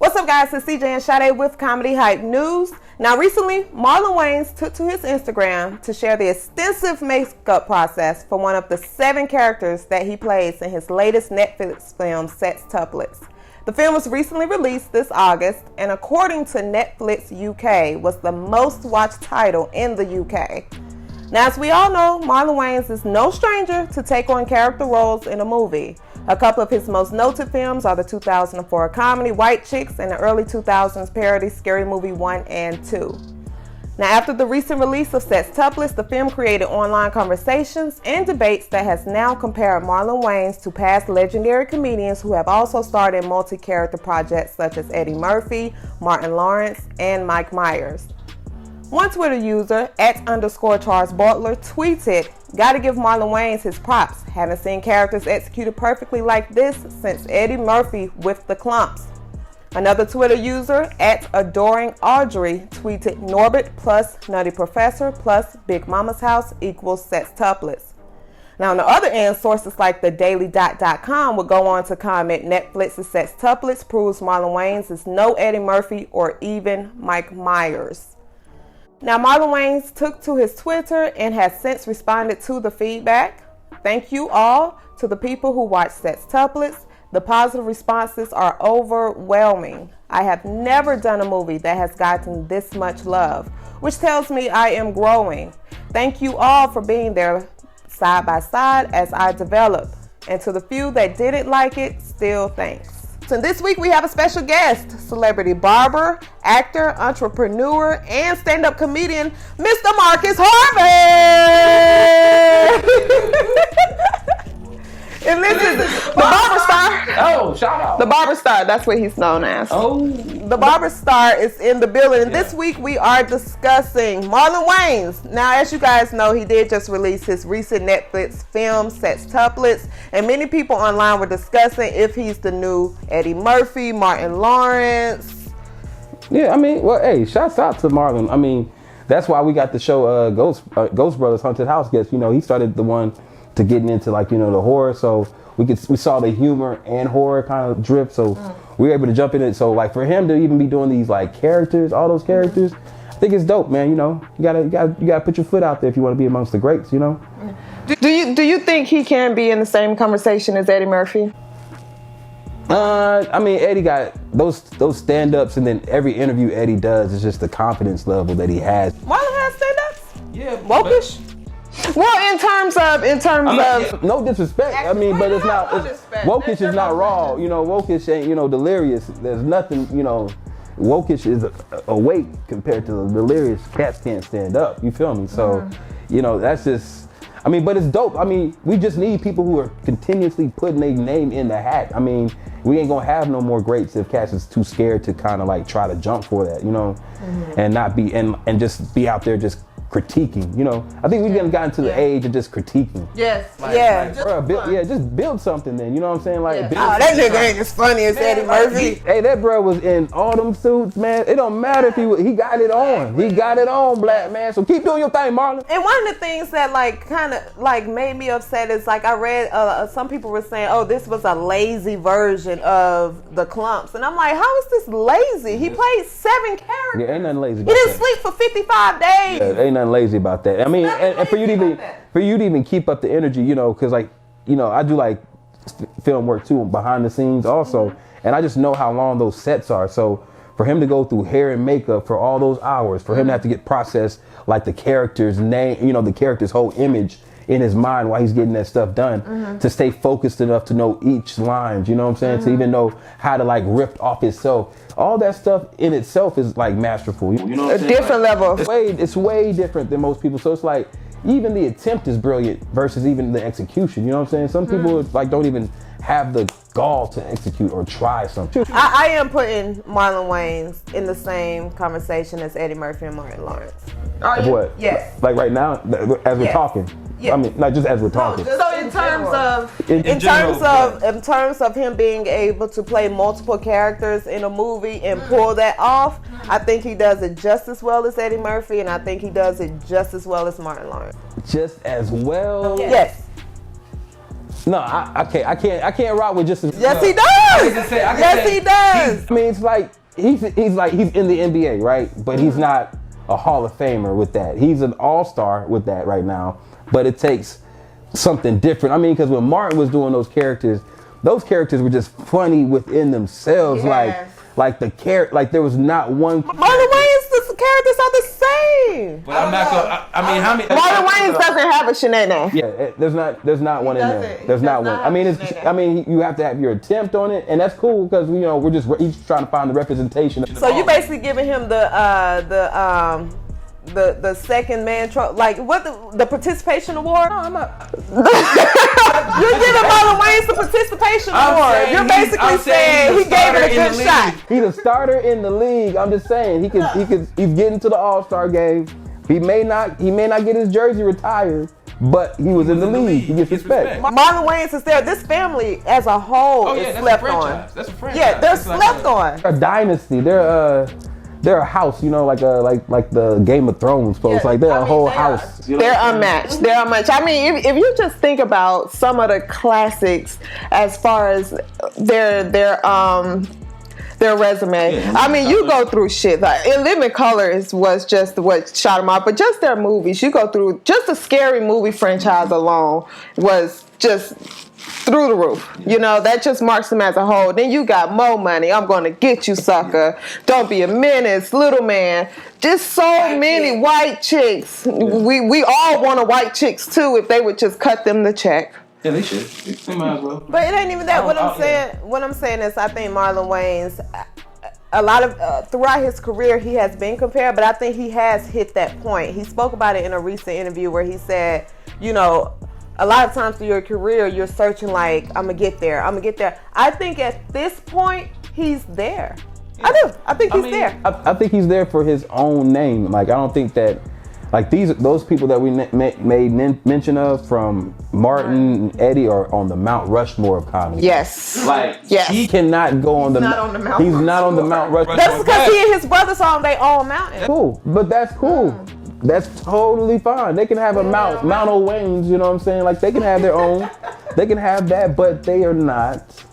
What's up, guys? It's CJ and Sade with Comedy Hype News. Now, recently, Marlon Wayans took to his Instagram to share the extensive makeup process for one of the 7 characters that he plays in his latest Netflix film, Sextuplets. The film was recently released this August, and according to Netflix UK, was the most watched title in the UK. Now, as we all know, Marlon Wayans is no stranger to take on character roles in a movie. A couple of his most noted films are the 2004 comedy White Chicks and the early 2000s parody Scary Movie 1 and 2. Now, after the recent release of Sextuplets, the film created online conversations and debates that has now compared Marlon Wayans to past legendary comedians who have also starred in multi-character projects such as Eddie Murphy, Martin Lawrence, and Mike Myers. One Twitter user, @_Charles Butler, tweeted, "Gotta give Marlon Wayans his props. Haven't seen characters executed perfectly like this since Eddie Murphy with the Clumps." Another Twitter user, @AdoringAudrey, tweeted, "Norbit plus Nutty Professor plus Big Mama's House equals Sextuplets." Now, on the other end, sources like thedaily.com would go on to comment, "Netflix's Sextuplets proves Marlon Wayans is no Eddie Murphy or even Mike Myers." Now, Marlon Wayans took to his Twitter and has since responded to the feedback. "Thank you all to the people who watched Sextuplets. The positive responses are overwhelming. I have never done a movie that has gotten this much love, which tells me I am growing. Thank you all for being there side by side as I develop. And to the few that didn't like it, still thanks." So this week we have a special guest, celebrity barber, actor, entrepreneur, and stand-up comedian, Mr. Marcus Harvey. And listen, the barber star. Oh, shout out. The barber star, that's what he's known as. Oh. The barber star is in the building. And this week we are discussing Marlon Wayans. Now, as you guys know, he did just release his recent Netflix film, Sextuplets. And many people online were discussing if he's the new Eddie Murphy, Martin Lawrence. Yeah, I mean, well, hey, shouts out to Marlon. I mean, that's why we got the show Ghost Brothers Haunted House Guest. You know, he started the one to getting into, like, you know, the horror, so we saw the humor and horror kind of drip, so we were able to jump in it. So, like, for him to even be doing these, like, characters, all those characters, I think it's dope, man. You know, you gotta put your foot out there if you want to be amongst the greats, you know. Do you think he can be in the same conversation as Eddie Murphy? I mean, Eddie got those stand-ups, and then every interview Eddie does is just the confidence level that he has. Marlon has stand-ups? Yeah, Wokish? Well, in terms of no disrespect. I mean, but it's not. Wokish is not raw. You know, Wokish ain't, you know, delirious. There's nothing. You know, Wokish is a weight compared to the delirious. Cats can't stand up. You feel me? So, you know, that's just. I mean, but it's dope. I mean, we just need people who are continuously putting their name in the hat. I mean, we ain't gonna have no more greats if cats is too scared to kind of like try to jump for that, you know, and not be and just be out there just critiquing, you know. I think we've gotten to the age of just critiquing. Yes. Like, yeah. Just build something then, you know what I'm saying? Like, build that nigga ain't as funny as Eddie Murphy. Hey, that bro was in all them suits, man. It don't matter if he got it on. He got it on, black man. So keep doing your thing, Marlon. And one of the things that like kind of like made me upset is like I read some people were saying, "Oh, this was a lazy version of the Clumps," and I'm like, "How is this lazy? He played 7 characters. Yeah, ain't nothing lazy. He didn't sleep for 55 days. Yeah, ain't nothing lazy about that. I mean, and for you to even keep up the energy, you know, because like, you know, I do like film work too, behind the scenes also, and I just know how long those sets are. So for him to go through hair and makeup for all those hours, for him to have to get processed like the character's name, you know, the character's whole image in his mind while he's getting that stuff done, to stay focused enough to know each line, you know what I'm saying, to even know how to like rip off himself. All that stuff in itself is like masterful. You know what I'm saying? Different level. It's way different than most people. So it's like even the attempt is brilliant versus even the execution. You know what I'm saying? Some people like don't even have the gall to execute or try something. I am putting Marlon Wayans in the same conversation as Eddie Murphy and Martin Lawrence. What? Yes. Like right now, as we're talking. Yeah. I mean, not just as we're talking. So in terms of him being able to play multiple characters in a movie and pull that off, I think he does it just as well as Eddie Murphy, and I think he does it just as well as Martin Lawrence. Just as well? Yes. No, I can't rock with just. Yes, he does. Yes, he does. I mean, it's like he's in the NBA, right? But he's not a Hall of Famer with that. He's an all-star with that right now. But it takes something different. I mean, because when Martin was doing those characters were just funny within themselves. Yes. Like there was not one. Marlon Wayans, the characters are the same. But I'm not gonna. I mean, how many? Marlon Wayans doesn't have a Shanae. Yeah, there's not one in there. There's not one. I mean, you have to have your attempt on it, and that's cool because we're just each trying to find the representation. So you basically giving him the second man like what the participation award? No, I'm not. You're giving Marlon Wayans the participation award. You're basically saying he gave it a good shot. He's a starter in the league. I'm just saying he's getting to the All-Star game. He may not get his jersey retired, but he was in the league. He gets respect. Marlon Wayans is there. This family as a whole is slept on. That's a franchise. Yeah, they're slept on. A dynasty. They're a house, like the Game of Thrones folks. Like they're a whole house. They're unmatched. They're unmatched. I mean, if you just think about some of the classics as far as their resume. Yeah, I mean, you go through shit. Like In Living Colors was just what shot them out, but just their movies. You go through just the Scary Movie franchise alone was just through the roof. That just marks them as a whole. Then you got Mo Money, I'm Gonna Get You, Sucker, Don't Be a Menace, Little Man. Just so many white chicks. Yeah. We all want white chicks too if they would just cut them the check. Yeah, they should. They might as well. But it ain't even that. What I'm saying is I think Marlon Wayans, a lot of throughout his career he has been compared, but I think he has hit that point. He spoke about it in a recent interview where he said, a lot of times through your career, you're searching like, I'm going to get there. I think at this point, he's there. Yeah. I do. I think he's there. I think he's there for his own name. Like, I don't think that, like those people that we made mention of from Martin and Eddie are on the Mount Rushmore of comedy. Yes. He cannot go on the Mount Rushmore. He's not on the Mount Rushmore. That's because he and his brothers are on their own mountain. Cool. But that's cool. That's totally fine. They can have a Mount Wayans, you know what I'm saying? Like they can have their own. They can have that, but they are not.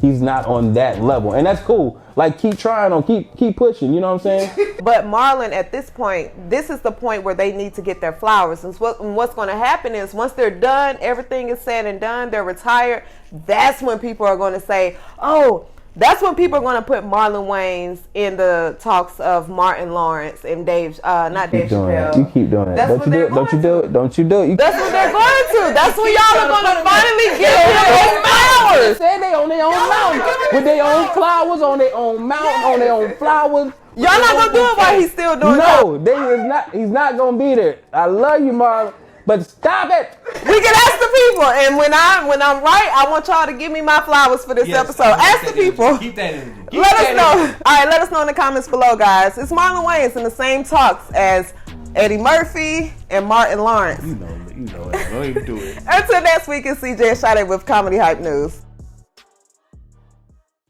He's not on that level. And that's cool. Like keep trying keep pushing, you know what I'm saying? But Marlon, at this point, this is the point where they need to get their flowers. And what's going to happen is once they're done, everything is said and done, they're retired, that's when people are going to say, that's when people are going to put Marlon Wayans in the talks of Martin Lawrence and not Dave Chappelle. You keep doing that. Don't you do it. Don't you do it. That's what they're going to. That's when y'all are going to finally give them their flowers. They say they on their own mountain with their own flowers on their own mountain on their own flowers. Y'all not going to do it while he's still doing it. No, he's not going to be there. I love you, Marlon. But stop it. We can ask the people, and when I'm right, I want y'all to give me my flowers for this episode. Ask the people. Keep that energy. Let us know. All right, let us know in the comments below, guys. It's Marlon Wayans in the same talks as Eddie Murphy and Martin Lawrence. You know it. Don't even do it. Until next week, it's CJ and Sade with Comedy Hype News.